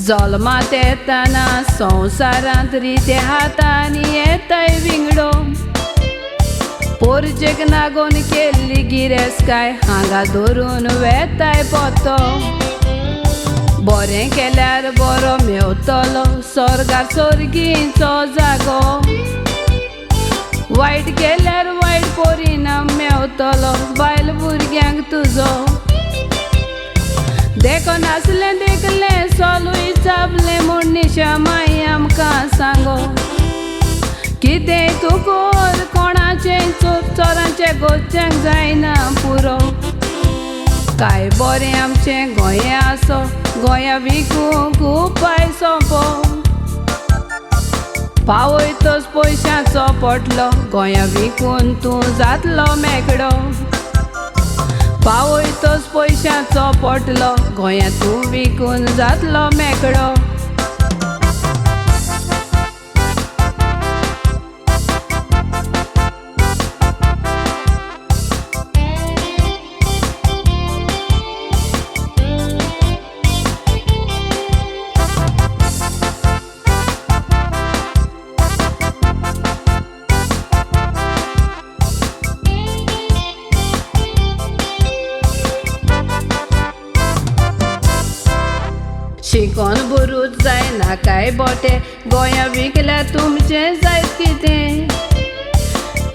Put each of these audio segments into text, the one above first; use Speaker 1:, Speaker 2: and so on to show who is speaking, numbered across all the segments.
Speaker 1: जल्मात येताना संवसारांत रिते हातांनी येताय विंगडो पोरजेक नागोन केल्ली गिरेस्काय हांगा धरून वेताय पोतो बरें केल्यार बरो मेवतलो स्वर्गार स्वर्गीचो जागो वायट केल्यार वायट परिणाम मेवतलो बायल भुरग्यांक तुजो देखो नासलें देखलें सोलूय चाबलें म्हूण निशा माई आमकां सांगो कितेंय तूं कर कोणाचें चूक चोरांचें गोच्यांक जायना पुरो काय बरें आमचें गोंय आसो गोंया विकूंक उपाय सोंपो पावयतोच पयशांचो पोटलो गोंया विकून तूं जातलो मेकळो पावयतोच पयशांचो पोटलो गोंया तूं विकून जातलो मेकळो शिकोन बरूच जायना काय बोटे गोंया विकल्या तुमचें जायत कितें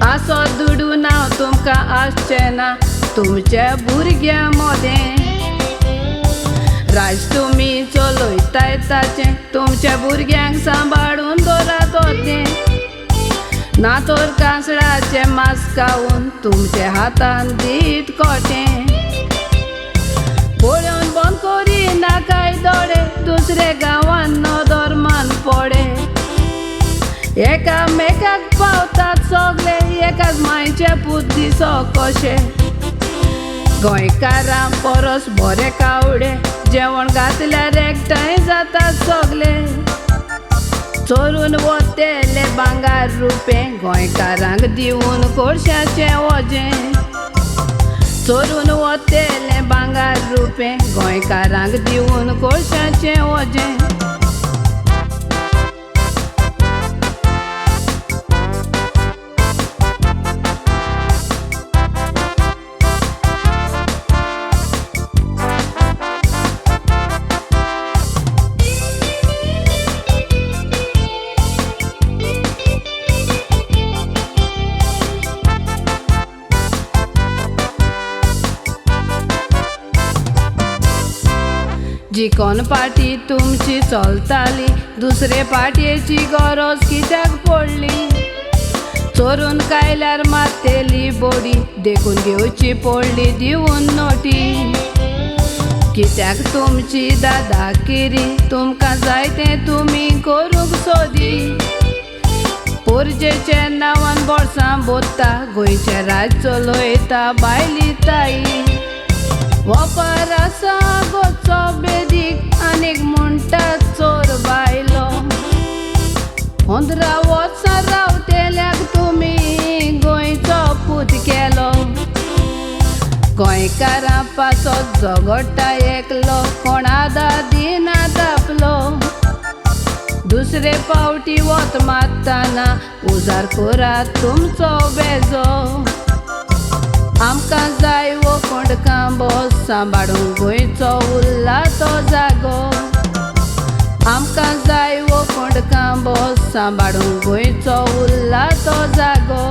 Speaker 1: आसो दुडू नांव तुमकां आसचें ना तुमच्या भुरग्या मोदें राज तुमी चलयताय ताचें तुमच्या भुरग्यांक सांबाळून दवरात तें ना तर कांसळाचें मांस खावून तुमच्या हातान दीत कोटें पळोवन बंद करी नाकाय दोळे दुसरे गांवांत नदोरमान पडे एकामेकाक पावतात सगळे एकाच मायचे पूत दिसो कशे गोंयकारां परस बरे कावडे जेवण घातल्यार एकठांय जातात सगळे चोरून वतेले भांगार रुपें गोंयकारांक दिवून कोळशाचें वजें चोरून वतेलें भांगार रुपें गोंयकारांक दिवून कोळशाचें वजें जिकोन पाटी तुमची चलताली दुसरे पाटयेची गरज कित्याक पडली चोरून कायल्यार मारतेली बोडी देखून घेवची पडली दिवून नोटी कित्याक तुमची दादागिरी तुमकां जाय तें तुमी करूंक सोदी पोरजेच्या नांवान बोळसां बोत्ता गोंयचें राज चलयता बायली ताई वोपार आसा गोचो बेदीक आनीक म्हणटात चोर बायलो 15 वर्सां रावतेल्याक तुमी गोंयचो पूत केलो गोंयकारां पासत झगडटा एकलो कोण आदार दिनात आपलो दुसरे फावटी वत मारतना उजार करात तुमचो बेजो आमकां जाय वो कोंडकांबो सांबाळूंक गोंयचो उरला तो जागो आमकां जाय वो कोंडकांबो सांबाळूंक गोंयचो उरला तो जागो